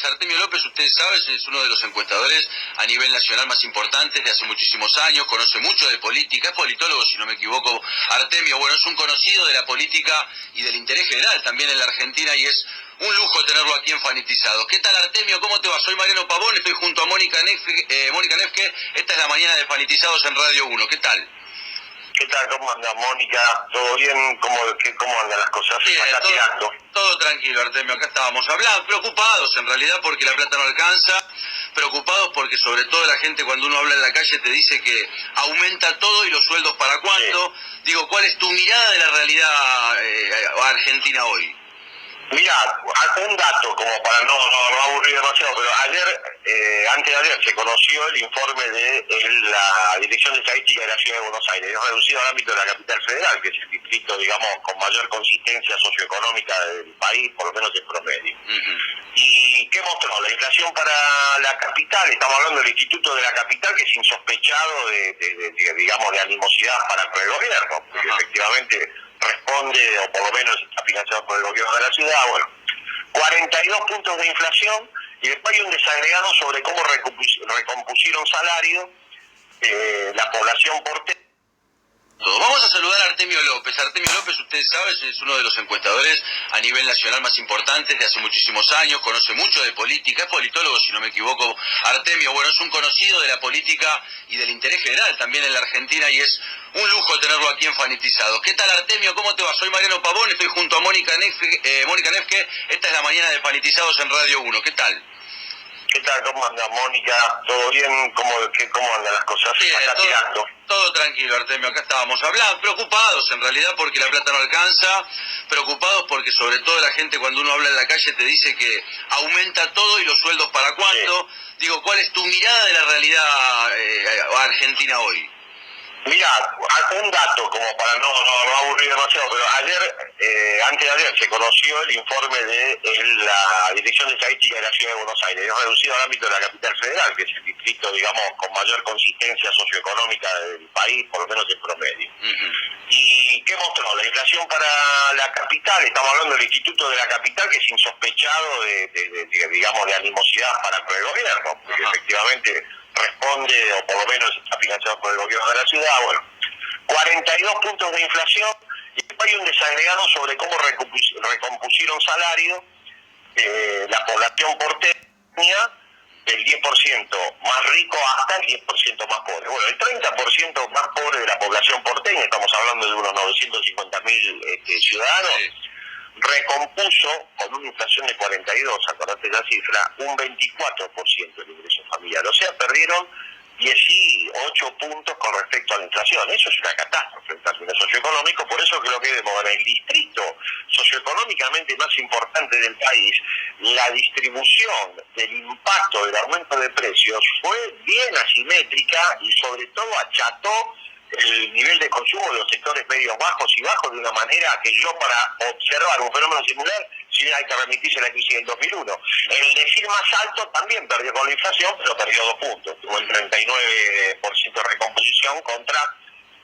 López. Artemio López, ustedes saben, es uno de los encuestadores a nivel nacional más importantes de hace muchísimos años, conoce mucho de política, es politólogo, si no me equivoco, Artemio. Bueno, es un conocido de la política y del interés general también en la Argentina y es un lujo tenerlo aquí en Fanatizados. ¿Qué tal, Artemio? ¿Cómo te va? Soy Mariano Pavón, estoy junto a Mónica Nefke. Esta es la mañana de Fanatizados en Radio 1. ¿Qué tal? ¿Qué tal? ¿Cómo anda, Mónica? ¿Todo bien? ¿Cómo andan las cosas? Bien, Acá tirando. todo tranquilo, Artemio. Acá estábamos hablando, preocupados en realidad porque la plata no alcanza, preocupados porque sobre todo la gente cuando uno habla en la calle te dice que aumenta todo y los sueldos para cuánto. Sí. Digo, ¿cuál es tu mirada de la realidad argentina hoy? Mira, un dato como para no aburrir demasiado, pero antes de ayer se conoció el informe de la Dirección de Estadística de la Ciudad de Buenos Aires, reducido al ámbito de la capital federal, que es el distrito, digamos, con mayor consistencia socioeconómica del país, por lo menos en promedio. ¿Y qué mostró? La inflación para la capital, estamos hablando del Instituto de la Capital, que es insospechado digamos, de animosidad para con el gobierno, porque efectivamente responde, o por lo menos está financiado por el gobierno de la ciudad. Bueno, 42 puntos de inflación, y después hay un desagregado sobre cómo recompusieron salarios la población porteña. Vamos a saludar a Artemio López. Artemio López, ustedes saben, es uno de los encuestadores a nivel nacional más importantes de hace muchísimos años, conoce mucho de política, es politólogo, si no me equivoco, Artemio. Bueno, es un conocido de la política y del interés general también en la Argentina y es un lujo tenerlo aquí en Fanatizados. ¿Qué tal, Artemio? ¿Cómo te va? Soy Mariano Pavón, estoy junto a Mónica Nefke. Esta es la mañana de Fanatizados en Radio 1. ¿Qué tal? ¿Qué tal? ¿Cómo anda, Mónica? ¿Todo bien? ¿Cómo andan las cosas? Bien, acá tirando. Todo tranquilo, Artemio. Acá estábamos hablando, preocupados en realidad porque la plata no alcanza, preocupados porque sobre todo la gente cuando uno habla en la calle te dice que aumenta todo y los sueldos para cuánto. Sí. Digo, ¿cuál es tu mirada de la realidad argentina hoy? Mira, un dato como para no aburrir demasiado, pero antes de ayer se conoció el informe de la Dirección de Estadística de la Ciudad de Buenos Aires, reducido al ámbito de la capital federal, que es el distrito, digamos, con mayor consistencia socioeconómica del país, por lo menos en promedio. ¿Y qué mostró? La inflación para la capital, estamos hablando del Instituto de la Capital, que es insospechado digamos, de animosidad para con el gobierno, porque efectivamente responde, o por lo menos está financiado por el gobierno de la ciudad. Bueno, 42 puntos de inflación, y después hay un desagregado sobre cómo recompusieron salarios la población porteña, del 10% más rico hasta el 10% más pobre. Bueno, el 30% más pobre de la población porteña, estamos hablando de unos 950.000 ciudadanos, recompuso con una inflación de 42, acordate la cifra, un 24% del ingreso familiar. O sea, perdieron 18 puntos con respecto a la inflación. Eso es una catástrofe en términos socioeconómicos, por eso que lo que vemos en el distrito socioeconómicamente más importante del país, la distribución del impacto del aumento de precios fue bien asimétrica y sobre todo acható el nivel de consumo de los sectores medios bajos y bajos de una manera que yo, para observar un fenómeno similar, sí hay que remitirse a la crisis del 2001. El decir más alto también perdió con la inflación, pero perdió 2 puntos. Tuvo el 39% de recomposición contra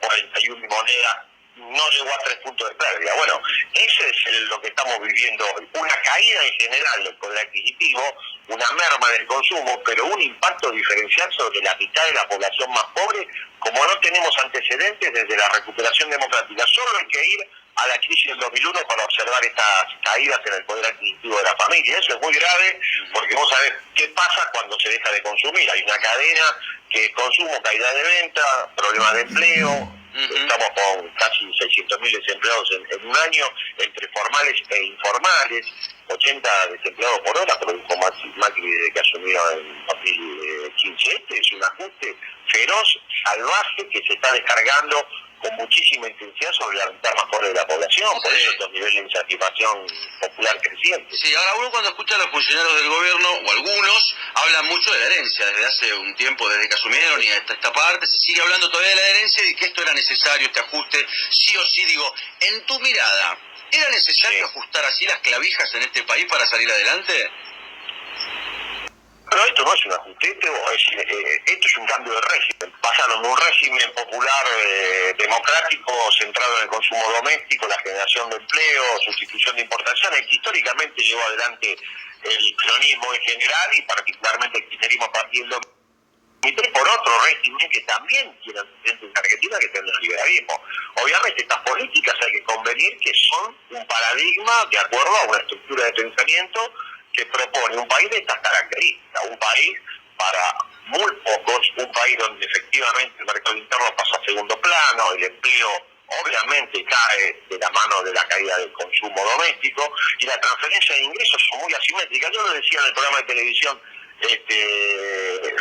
41 monedas. No llegó a 3 puntos de pérdida. Bueno, eso es lo que estamos viviendo hoy. Una caída en general del poder adquisitivo, una merma del consumo, pero un impacto diferencial sobre la mitad de la población más pobre, como no tenemos antecedentes desde la recuperación democrática. Solo hay que ir a la crisis del 2001 para observar estas caídas en el poder adquisitivo de la familia. Eso es muy grave, porque vos sabés qué pasa cuando se deja de consumir. Hay una cadena que es consumo, caída de venta, problemas de empleo. Estamos con casi 600.000 desempleados en un año, entre formales e informales, 80 desempleados por hora, produjo Macri desde que asumió en 2015. Este es un ajuste feroz, salvaje, que se está descargando con muchísima intensidad sobre la mitad más pobre de la población, por eso estos niveles de insatisfacción popular crecientes. Sí, ahora uno cuando escucha a los funcionarios del gobierno, o algunos, hablan mucho de la herencia, desde hace un tiempo, desde que asumieron, y hasta esta parte, se sigue hablando todavía de la herencia y que esto era necesario, este ajuste, sí o sí. Digo, en tu mirada, ¿era necesario ajustar así las clavijas en este país para salir adelante? Pero esto no es un ajuste, esto es un cambio de régimen. Pasaron de un régimen popular democrático centrado en el consumo doméstico, la generación de empleo, sustitución de importaciones, que históricamente llevó adelante el peronismo en general y particularmente el kirchnerismo partiendo por otro régimen que también tiene antecedentes en Argentina, que es el neoliberalismo. Obviamente estas políticas hay que convenir que son un paradigma de acuerdo a una estructura de pensamiento que propone un país de estas características, un país para muy pocos, un país donde efectivamente el mercado interno pasa a segundo plano, el empleo obviamente cae de la mano de la caída del consumo doméstico y la transferencia de ingresos son muy asimétricas. Yo lo decía en el programa de televisión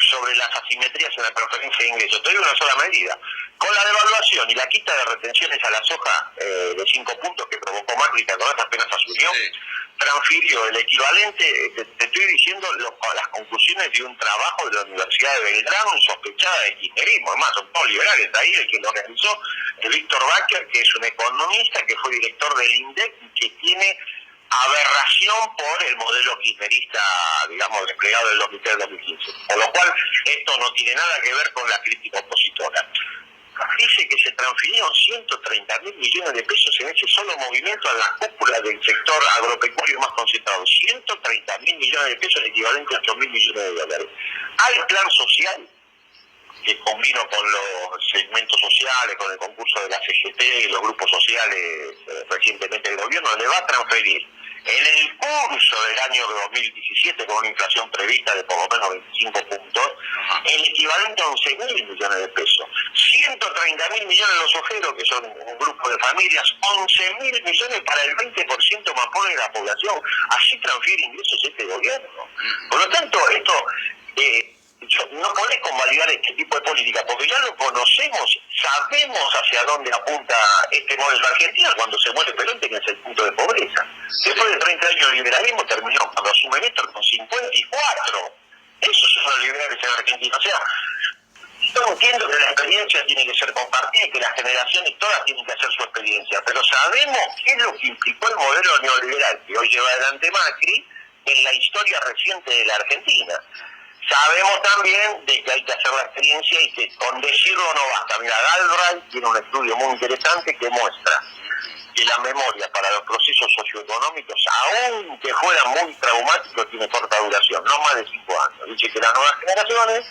sobre las asimetrías en la transferencia de ingresos. Te doy una sola medida. Con la devaluación y la quita de retenciones a la soja de 5 puntos que provocó Macri, que con apenas asumió, transfirió el equivalente, te estoy diciendo las conclusiones de un trabajo de la Universidad de Belgrano insospechada de kirchnerismo. Además, son todos liberales, ahí el que lo realizó, Víctor Bacher, que es un economista que fue director del INDEC y que tiene aberración por el modelo kirchnerista, digamos, desplegado del 2003-2015. Por lo cual, esto no tiene nada que ver con la crítica opositora. Dice que se transfirieron 130.000 millones de pesos en ese solo movimiento a la cúpula del sector agropecuario más concentrado. 130.000 millones de pesos, equivalente a 8.000 millones de dólares. Al plan social, que combino con los segmentos sociales, con el concurso de la CGT y los grupos sociales recientemente del gobierno, le va a transferir en el curso del año 2017, con una inflación prevista de por lo menos 25 puntos, el equivalente a 11.000 millones de pesos. 130.000 millones los ojeros, que son un grupo de familias, 11.000 millones para el 20% más pobre de la población. Así transfiere ingresos este gobierno. Por lo tanto, esto... no podés convalidar este tipo de política, porque ya lo conocemos, sabemos hacia dónde apunta este modelo. Argentina, cuando se muere Perón, tenía el punto de pobreza. Después de 30 años de liberalismo, terminó cuando asume Néstor con 54. Esos son los liberales en Argentina. O sea, yo entiendo que la experiencia tiene que ser compartida y que las generaciones todas tienen que hacer su experiencia, pero sabemos qué es lo que implicó el modelo neoliberal que hoy lleva adelante Macri en la historia reciente de la Argentina. Sabemos también de que hay que hacer la experiencia y que con decirlo no basta. Mira, Galbraith tiene un estudio muy interesante que muestra que la memoria para los procesos socioeconómicos, aunque fueran muy traumáticos, tiene corta duración, no más de 5 años. Dice que las nuevas generaciones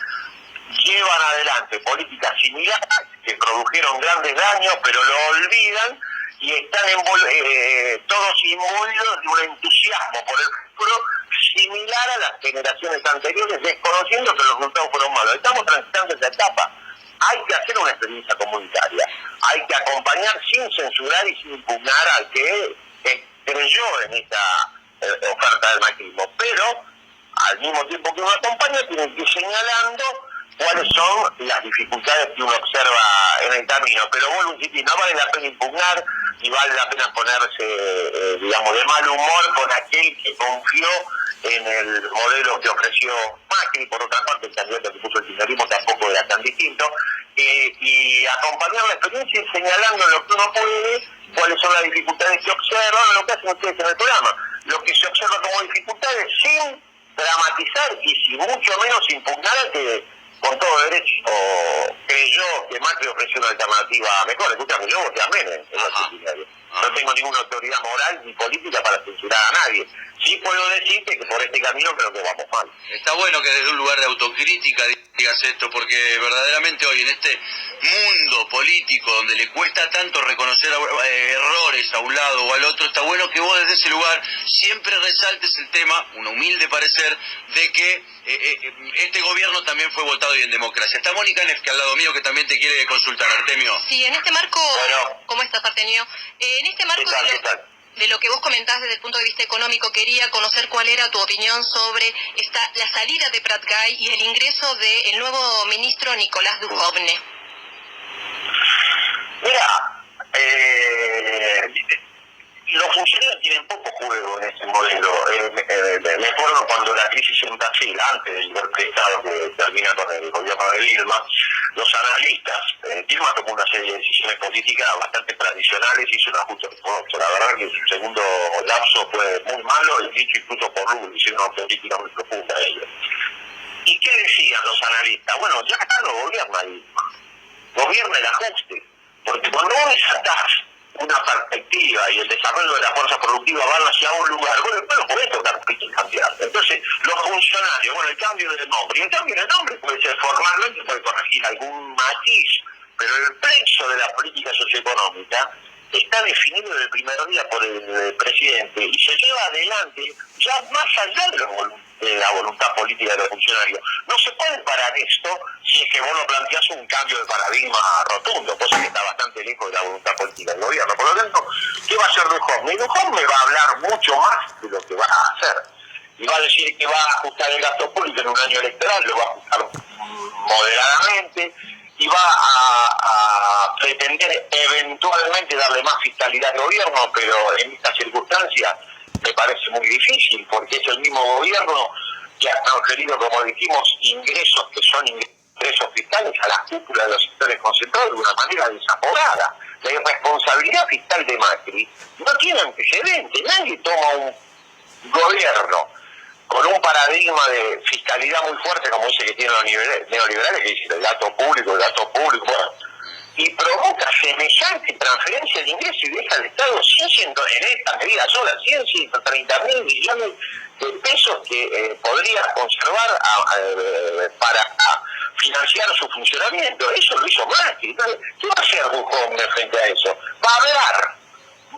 llevan adelante políticas similares que produjeron grandes daños, pero lo olvidan y están todos imbuidos de un entusiasmo por el futuro similar a las generaciones anteriores, desconociendo que los resultados fueron malos. Estamos transitando esa etapa. Hay que hacer una experiencia comunitaria, hay que acompañar sin censurar y sin impugnar al que creyó en esta oferta del macrismo, pero al mismo tiempo que uno acompaña tiene que ir señalando cuáles son las dificultades que uno observa en el camino. Pero vuelvo a insistir, no vale la pena impugnar ni vale la pena ponerse, digamos, de mal humor con aquel que confió en el modelo que ofreció Macri. Por otra parte, el candidato que puso el kirchnerismo tampoco era tan distinto. Y acompañar la experiencia y señalando lo que uno puede, cuáles son las dificultades que observan, lo que hacen ustedes en el programa. Lo que se observa como dificultades sin dramatizar y sin mucho menos impugnar que con todo derecho creyó que Macri ofreció una alternativa mejor. Escúchame, yo voté a Menem en los secundarios. No tengo ninguna autoridad moral ni política para censurar a nadie. Sí puedo decirte que por este camino creo que vamos mal. Está bueno que desde un lugar de autocrítica digas esto, porque verdaderamente hoy en este mundo político donde le cuesta tanto reconocer errores a un lado o al otro, está bueno que vos desde ese lugar siempre resaltes el tema, un humilde parecer, de que este gobierno también fue votado y en democracia. Está Mónica Neff, que al lado mío, que también te quiere consultar, Artemio. Sí, en este marco, bueno, ¿cómo estás, Artemio? En este marco de lo que vos comentás desde el punto de vista económico, quería conocer cuál era tu opinión sobre la salida de Prat-Gay y el ingreso del nuevo ministro Nicolás Dujovne. Mira, los funcionarios tienen poco juego en ese modelo. Me acuerdo cuando la crisis en Brasil, antes del golpe de Estado que termina con el gobierno de Dilma, los analistas, Dilma tomó una serie de decisiones políticas bastante tradicionales, hizo un ajuste ortodoxo. La verdad que su segundo lapso fue muy malo, y dicho incluso por Lula, hicieron una política muy profunda de ellos. ¿Y qué decían los analistas? Bueno, ya acá no gobierna Dilma, gobierna el ajuste, porque cuando vos desatás una perspectiva y el desarrollo de la fuerza productiva van hacia un lugar, bueno, después lo podés tocar y cambiar. Entonces, los funcionarios, bueno, el cambio de nombre, y el cambio de nombre puede ser formalmente, puede corregir algún matiz, pero el plexo de la política socioeconómica está definido desde el primer día por el presidente y se lleva adelante ya más allá de la voluntad política de los funcionarios. No se puede parar esto si es que vos no planteás un cambio de paradigma rotundo, cosa que está bastante lejos de la voluntad política del gobierno. Por lo tanto, ¿qué va a hacer Duhovne? Duhovne va a hablar mucho más de lo que va a hacer. Y va a decir que va a ajustar el gasto público en un año electoral, lo va a ajustar moderadamente, y va a pretender eventualmente darle más fiscalidad al gobierno, pero en estas circunstancias me parece muy difícil, porque es el mismo gobierno que ha transferido, como dijimos, ingresos que son ingresos fiscales a la cúpula de los sectores concentrados de una manera desapogada. La irresponsabilidad fiscal de Macri no tiene antecedentes. Nadie toma un gobierno con un paradigma de fiscalidad muy fuerte, como dice que tienen los neoliberales, que dicen el gasto público, bueno, y provoca semejante transferencia de ingresos y deja al Estado en esta medida sola, 130 mil millones de pesos que podría conservar para financiar su funcionamiento. Eso lo hizo Macri. Entonces, ¿qué va a hacer Duhovne frente a eso? Va a hablar,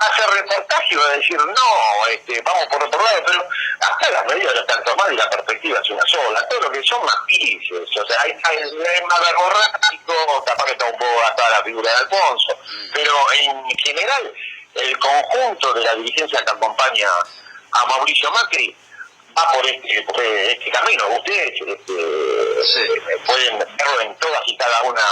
va a hacer reportaje y va a decir, no, vamos por otro lado, pero hasta las medidas no están tomadas y la perspectiva es una sola. Todo lo que son matices, o sea, hay más verborrático, capaz que está un poco gastada la figura de Alfonso, pero en general, el conjunto de la dirigencia que acompaña a Mauricio Macri va por este camino. Ustedes pueden verlo en todas y cada una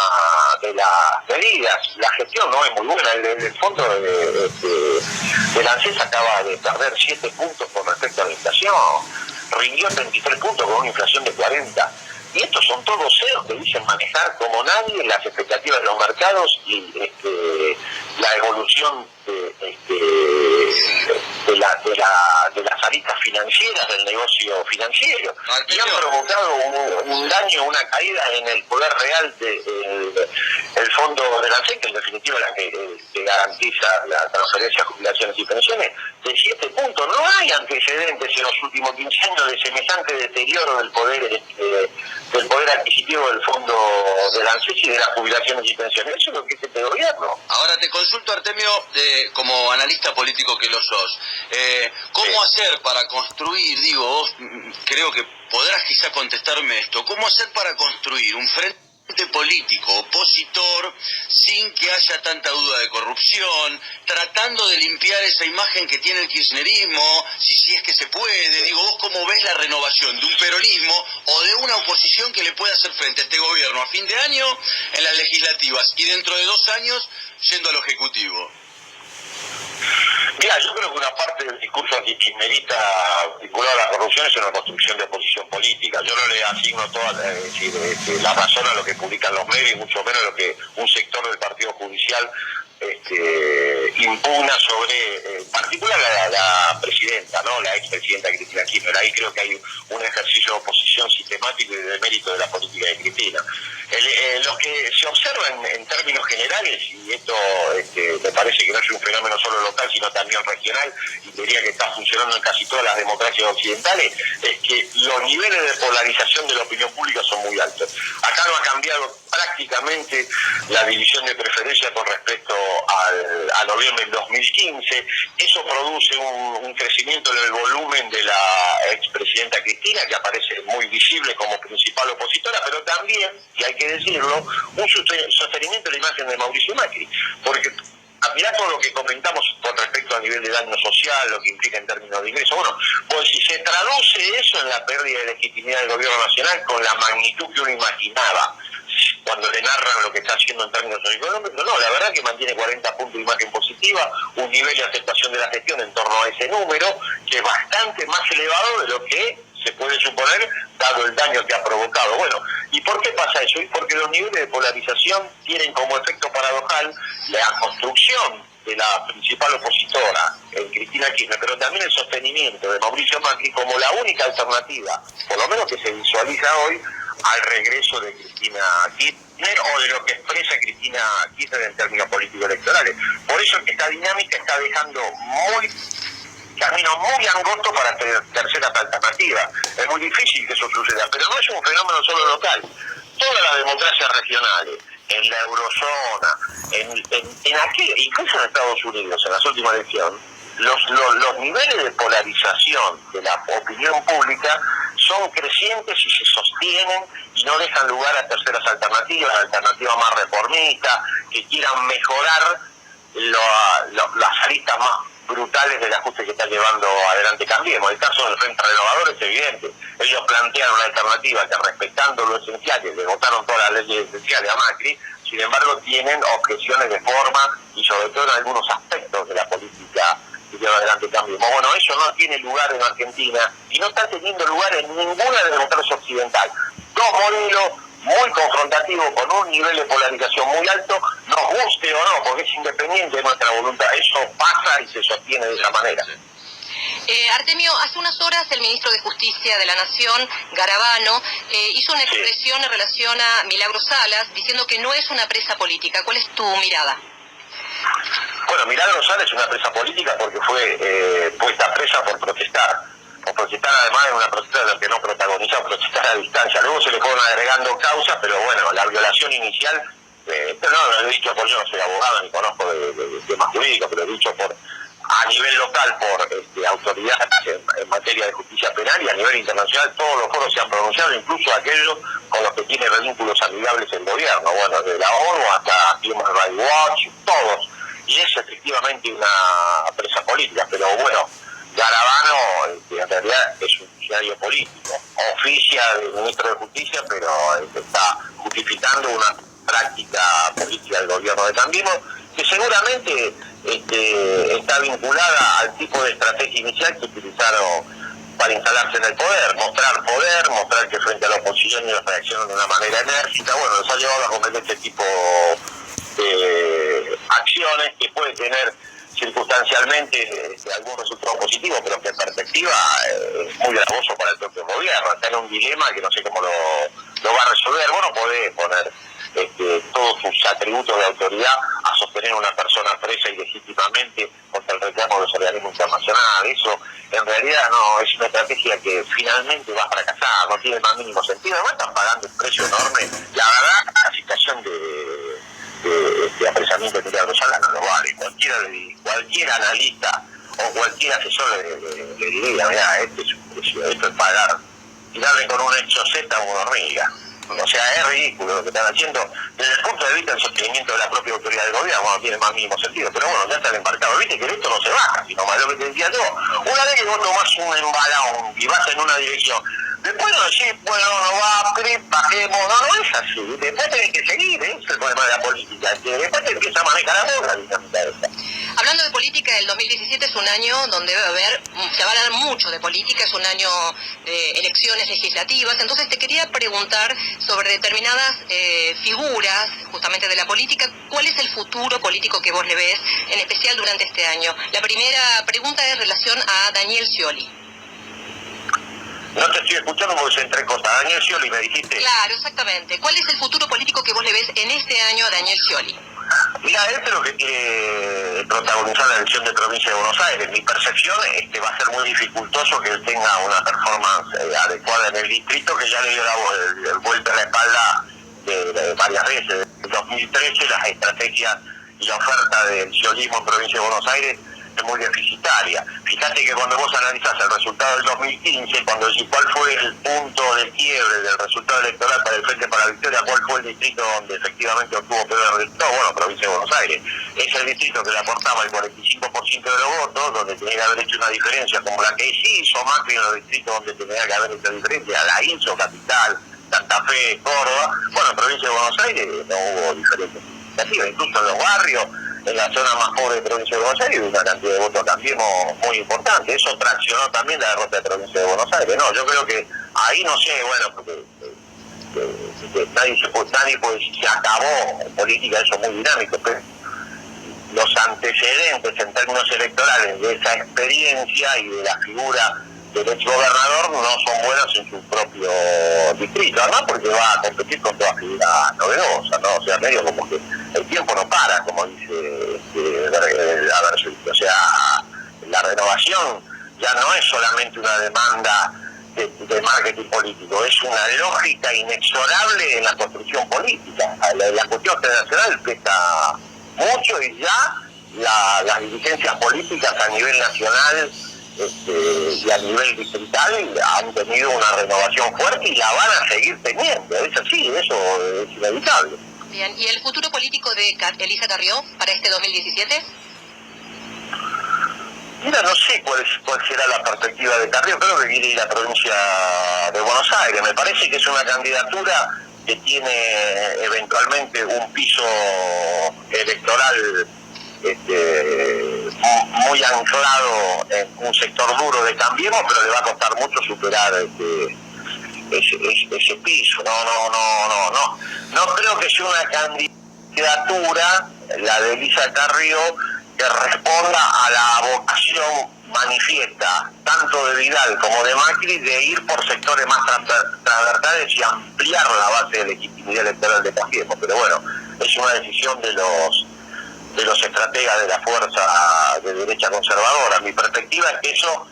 de las medidas. La gestión no es muy buena. El fondo de ANSES acaba de perder 7 puntos con respecto a la inflación. Rindió 33 puntos con una inflación de 40. Y estos son todos ceros que dicen manejar como nadie las expectativas de los mercados y la evolución de las aristas financieras del negocio financiero. Y han provocado un daño, una caída en el poder real del fondo de la ANSES, que en definitiva la que garantiza la transferencia de jubilaciones y pensiones, de 7 puntos. No hay antecedentes en los últimos 15 años de semejante deterioro del poder adquisitivo del fondo de la ANSES y de las jubilaciones y pensiones. Eso es lo que es este gobierno. Ahora te consulto, Artemio, como analista político que lo sos, ¿cómo hacer para construir, vos creo que podrás quizá contestarme esto, cómo hacer para construir un frente político opositor sin que haya tanta duda de corrupción, tratando de limpiar esa imagen que tiene el kirchnerismo, si es que se puede? ¿Vos cómo ves la renovación de un peronismo o de una oposición que le pueda hacer frente a este gobierno a fin de año en las legislativas y dentro de 2 años yendo al Ejecutivo? Mira, yo creo que una parte del discurso antikirchnerista vinculado a la corrupción es una construcción de oposición política. Yo no le asigno toda la razón a lo que publican los medios, mucho menos lo que un sector del Partido Judicial impugna sobre, en particular la presidenta, ¿no? La expresidenta Cristina Kirchner. Ahí creo que hay un ejercicio de oposición sistemático y de mérito de la política de Cristina. Lo que se observa en términos generales, y esto me parece que no es un fenómeno solo local, sino también regional, y diría que está funcionando en casi todas las democracias occidentales, es que los niveles de polarización de la opinión pública son muy altos. Acá no ha cambiado prácticamente la división de preferencia con respecto a noviembre del 2015. Eso produce un crecimiento en el volumen de la expresidenta Cristina, que aparece muy visible como principal opositora, pero también, y hay que decirlo, un sostenimiento de la imagen de Mauricio Macri, porque mirá todo lo que comentamos con respecto al nivel de daño social, lo que implica en términos de ingresos. Bueno, pues si se traduce eso en la pérdida de legitimidad del gobierno nacional con la magnitud que uno imaginaba cuando le narran lo que está haciendo en términos económicos, no, la verdad que mantiene 40 puntos de imagen positiva, un nivel de aceptación de la gestión en torno a ese número, que es bastante más elevado de lo que se puede suponer, dado el daño que ha provocado. Bueno, ¿y por qué pasa eso? Y porque los niveles de polarización tienen como efecto paradojal la construcción de la principal opositora, Cristina Kirchner, pero también el sostenimiento de Mauricio Macri como la única alternativa, por lo menos que se visualiza hoy, al regreso de Cristina Kirchner o de lo que expresa Cristina Kirchner en términos político-electorales. Por eso que esta dinámica está dejando camino muy angosto para terceras alternativas. Es muy difícil que eso suceda, pero no es un fenómeno solo local. Todas las democracias regionales, en la eurozona, incluso en Estados Unidos, en las últimas elecciones, los niveles de polarización de la opinión pública son crecientes y se sostienen y no dejan lugar a terceras alternativas más reformistas, que quieran mejorar las aristas más brutales del ajuste que está llevando adelante Cambiemos. El caso del Frente Renovador es evidente. Ellos plantearon una alternativa que, respetando lo esencial, le votaron todas las leyes esenciales a Macri, sin embargo tienen objeciones de forma y sobre todo en algunos aspectos de la política que lleva adelante Cambiemos. Bueno, eso no tiene lugar en Argentina y no está teniendo lugar en ninguna de las democracias occidentales. Dos modelos muy confrontativos, con un nivel de polarización muy alto, nos guste o no, porque es independiente de nuestra voluntad. Eso pasa y se sostiene de esa manera. Artemio, hace unas horas el ministro de Justicia de la Nación, Garabano, hizo una expresión en relación a Milagros Salas, diciendo que no es una presa política. ¿Cuál es tu mirada? Bueno, Milagros Salas es una presa política porque fue puesta presa por protestar además en una protesta de la que no protagonizó, protestar a distancia. Luego se le fueron agregando causas, pero bueno, la violación inicial, pero no lo he dicho por yo, no soy abogado ni conozco de temas jurídicos, pero he dicho a nivel local por autoridades en materia de justicia penal, y a nivel internacional todos los foros se han pronunciado, incluso aquellos con los que tiene vínculos amigables el gobierno, bueno, desde la ONU hasta Human Rights Watch, todos, y es efectivamente una presa política, pero bueno, Garabano en realidad es un funcionario político, oficia de ministro de Justicia, pero está justificando una práctica política del gobierno de Cambiemos, que seguramente está vinculada al tipo de estrategia inicial que utilizaron para instalarse en el poder, mostrar que frente a la oposición ellos reaccionan de una manera enérgica. Bueno, los ha llevado a cometer este tipo de acciones que puede tener circunstancialmente algún resultado positivo, pero que en perspectiva es muy gravoso para el propio gobierno. Está en un dilema que no sé cómo lo va a resolver. Vos no podés poner todos sus atributos de autoridad a sostener a una persona presa ilegítimamente contra el reclamo de los organismos internacionales. Eso en realidad no es una estrategia que finalmente va a fracasar, no tiene el más mínimo sentido. Además están pagando un precio enorme. La verdad, la situación de apresamiento de Milagros Salas no lo vale. Cualquier analista o cualquier asesor le diría, mira, esto es pagar, tirarle con un hecho Z a una hormiga. O sea, es ridículo lo que están haciendo. Desde el punto de vista del sostenimiento de la propia autoridad del gobierno no tiene más mínimo sentido. Pero bueno, ya están embarcados. Viste que esto no se baja, sino más lo que te decía yo. Una vez que vos tomás un embalón y vas en una dirección, después no decís, bueno, no va, bajemos, no es así. Después tenés que seguir, ese es el problema de la política. Después te empieza a manejar la dinámica esta. Hablando de política, el 2017 es un año donde se va a hablar mucho de política, es un año de elecciones legislativas. Entonces te quería preguntar sobre determinadas figuras justamente de la política. ¿Cuál es el futuro político que vos le ves, en especial durante este año? La primera pregunta es en relación a Daniel Scioli. No te estoy escuchando porque se entrecorta. Daniel Scioli, me dijiste. Claro, exactamente. ¿Cuál es el futuro político que vos le ves en este año a Daniel Scioli? Mira, este es lo que quiere protagonizar la elección de Provincia de Buenos Aires. Mi percepción es que va a ser muy dificultoso que él tenga una performance adecuada en el distrito, que ya le dio la vuelta a la espalda de varias veces. En 2013 las estrategias y la oferta del sciolismo en Provincia de Buenos Aires es muy deficitaria. Fíjate que cuando vos analizás el resultado del 2015, cuando decís cuál fue el punto de quiebre del resultado electoral para el Frente para la Victoria, cuál fue el distrito donde efectivamente obtuvo peor resultado, bueno, Provincia de Buenos Aires. Es el distrito que le aportaba el 45% de los votos, donde tenía que haber hecho una diferencia, como la que sí hizo Macri en los distritos donde tenía que haber hecho diferencia, la hizo Capital, Santa Fe, Córdoba. Bueno, en Provincia de Buenos Aires no hubo diferencia significativa, incluso en los barrios, en la zona más pobre de Provincia de Buenos Aires, una cantidad de votos a Cambiemos muy importante. Eso traccionó también la derrota de Provincia de Buenos Aires. No, yo creo que ahí no sé, bueno, porque nadie puede decir se acabó en política, eso es muy dinámico, pero los antecedentes en términos electorales de esa experiencia y de la figura del exgobernador no son buenos en su propio distrito, además porque va a competir con toda figura novedosa, ¿no? O sea, medio como que el tiempo no para, como dice o sea, la renovación ya no es solamente una demanda de marketing político, es una lógica inexorable en la construcción política. La cuestión generacional pesa mucho y ya las dirigencias políticas a nivel nacional y a nivel distrital han tenido una renovación fuerte y la van a seguir teniendo. Es así, eso es inevitable. Bien, ¿y el futuro político de Elisa Carrió para este 2017? Mira, no sé cuál será la perspectiva de Carrió, creo que quiere ir a la provincia de Buenos Aires. Me parece que es una candidatura que tiene eventualmente un piso electoral muy anclado en un sector duro de Cambiemos, pero le va a costar mucho superar ese piso. No creo que sea una candidatura, la de Elisa Carrió, que responda a la vocación manifiesta tanto de Vidal como de Macri de ir por sectores más transversales y ampliar la base de legitimidad electoral de Cambiemos. Pero bueno, es una decisión de los estrategas de la fuerza de derecha conservadora. Mi perspectiva es que eso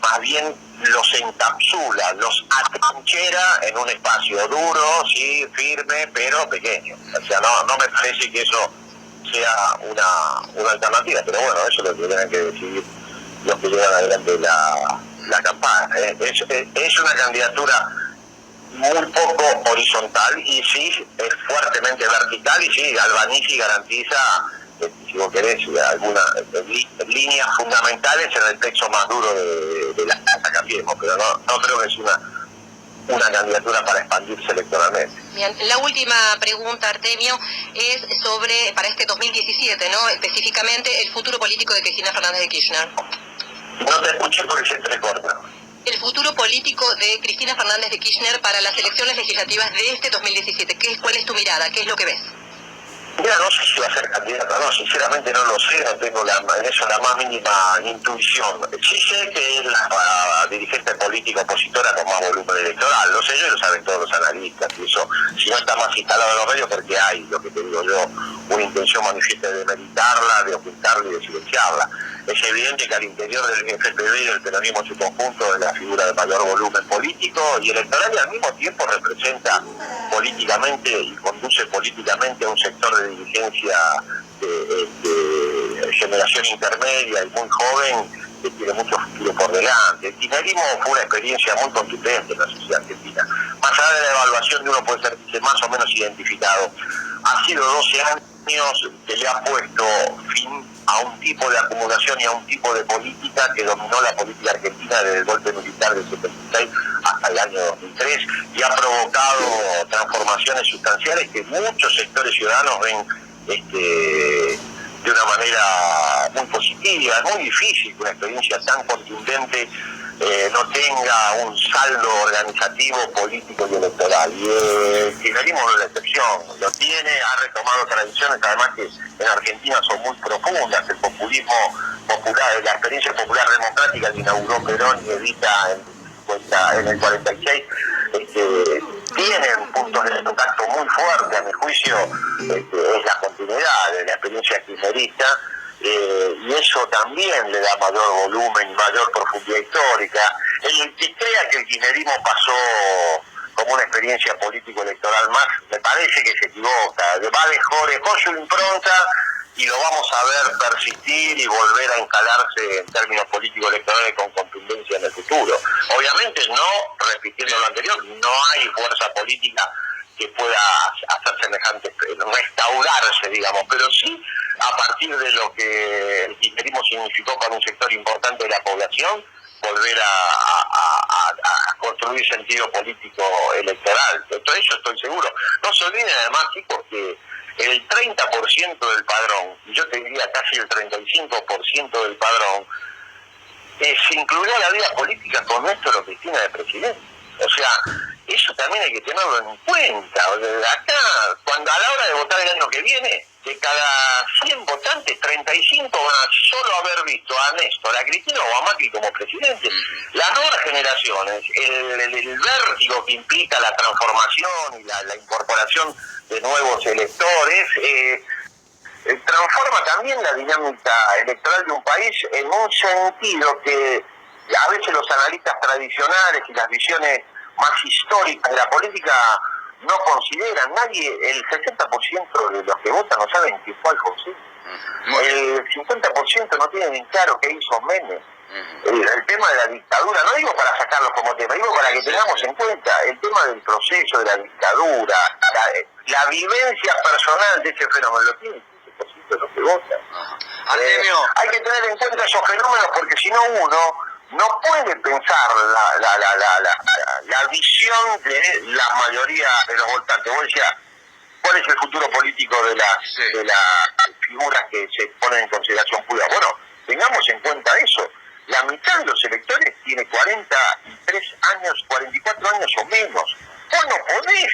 más bien los encapsula, los atrinchera en un espacio duro, sí, firme, pero pequeño. O sea, no me parece que eso sea una alternativa, pero bueno, eso es lo que tienen que decidir los que llevan adelante la campaña. Es una candidatura muy poco horizontal y sí es fuertemente vertical, y sí, Albanizi garantiza, si vos querés, algunas líneas fundamentales en el texto más duro de la casa Cambiemos, pero no creo que es una candidatura para expandirse electoralmente. Bien, la última pregunta, Artemio, es sobre, para este 2017, ¿no? Específicamente, el futuro político de Cristina Fernández de Kirchner. No te escuché porque se entrecorta. El futuro político de Cristina Fernández de Kirchner para las elecciones legislativas de este 2017. ¿Cuál es tu mirada? ¿Qué es lo que ves? Mira, no sé si va a ser candidata, no, sinceramente no lo sé, no tengo en eso la más mínima intuición. Sí sé que es la dirigente política opositora con más volumen electoral, lo sé yo y lo saben todos los analistas, y eso, si no está más instalado en los medios, porque hay, lo que te digo yo, una intención manifiesta de demeritarla, de ocultarla y de silenciarla. Es evidente que al interior del FPV y del peronismo en su conjunto es la figura de mayor volumen político y electoral, y al mismo tiempo representa políticamente y conduce políticamente a un sector de dirigencia de generación intermedia y muy joven que tiene mucho futuro por delante. El kirchnerismo fue una experiencia muy contundente en la sociedad argentina. Más allá de la evaluación de uno puede ser más o menos identificado. Ha sido 12 años que le ha puesto fin a un tipo de acumulación y a un tipo de política que dominó la política argentina desde el golpe militar del 76 hasta el año 2003 y ha provocado transformaciones sustanciales que muchos sectores ciudadanos ven de una manera muy positiva. Es muy difícil que una experiencia tan contundente no tenga un saldo organizativo, político y electoral. Y el kirchnerismo no es la excepción, lo tiene, ha retomado tradiciones, además que en Argentina son muy profundas. El populismo popular, la experiencia popular democrática que inauguró Perón y Evita en el 46, tienen puntos de contacto muy fuertes. A mi juicio es la continuidad de la experiencia kirchnerista, y eso también le da mayor volumen y mayor profundidad histórica. El que crea que el kirchnerismo pasó como una experiencia político-electoral más, me parece que se equivoca. Dejó su impronta y lo vamos a ver persistir y volver a encalarse en términos político-electorales con contundencia en el futuro. Obviamente no, repitiendo lo anterior, no hay fuerza política que pueda hacer semejante, restaurarse, digamos, pero sí a partir de lo que el kirchnerismo significó para un sector importante de la población, volver a construir sentido político electoral. De todo eso estoy seguro. No se olviden además, chicos, que el 30% del padrón, yo te diría casi el 35% del padrón, se incluyó la vida política con Néstor Cristina de presidente. O sea, eso también hay que tenerlo en cuenta. Acá, cuando a la hora de votar el año que viene, de cada 100 votantes, 35 van a solo haber visto a Néstor, a Cristina o a Macri como presidente. Las nuevas generaciones, el vértigo que implica la transformación y la incorporación de nuevos electores, transforma también la dinámica electoral de un país en un sentido que a veces los analistas tradicionales y las visiones más históricas de la política no consideran. El 60% de los que votan no saben quién fue Alfonsín. El 50% no tienen en claro qué hizo Menem. El tema de la dictadura, no digo para sacarlo como tema, digo para que tengamos en cuenta el tema del proceso de la dictadura, la vivencia personal de ese fenómeno, lo tiene el 15% de los que votan. Hay que tener en cuenta esos fenómenos porque si no uno no puede pensar la visión de la mayoría de los votantes. Vos decías, ¿cuál es el futuro político de las figuras que se ponen en consideración pública? Bueno, tengamos en cuenta eso. La mitad de los electores tiene 43 años, 44 años o menos. Vos no podés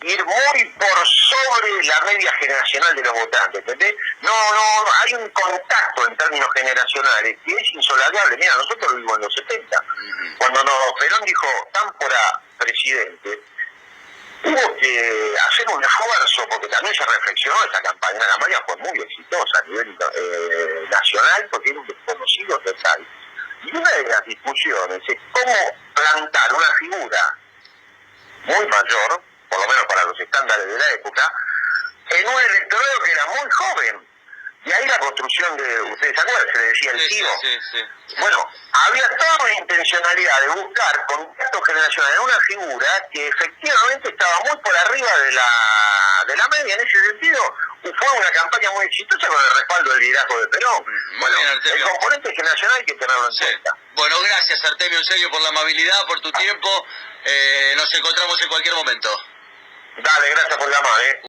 ir muy por sobre la media generacional de los votantes, ¿entendés? No, hay un contacto en términos generacionales que es insolable. Mira, nosotros lo vivimos en los 70. Cuando Perón dijo Cámpora presidente, hubo que hacer un esfuerzo, porque también se reflexionó esa campaña. La campaña fue muy exitosa a nivel nacional, porque era un desconocido total. Y una de las discusiones es cómo plantar una figura muy mayor, por lo menos para los estándares de la época, en un electorado que era muy joven. Y ahí la construcción de, ustedes se acuerdan, se le decía el tío. Sí. Bueno, había toda una intencionalidad de buscar contacto generacional en una figura que efectivamente estaba muy por arriba de la media. En ese sentido, fue una campaña muy exitosa con el respaldo del liderazgo de Perón. Bueno, bien, el componente generacional hay que tenerlo en cuenta. Bueno, gracias Artemio, en serio, por la amabilidad, por tu tiempo. Nos encontramos en cualquier momento. Dale, gracias por llamar,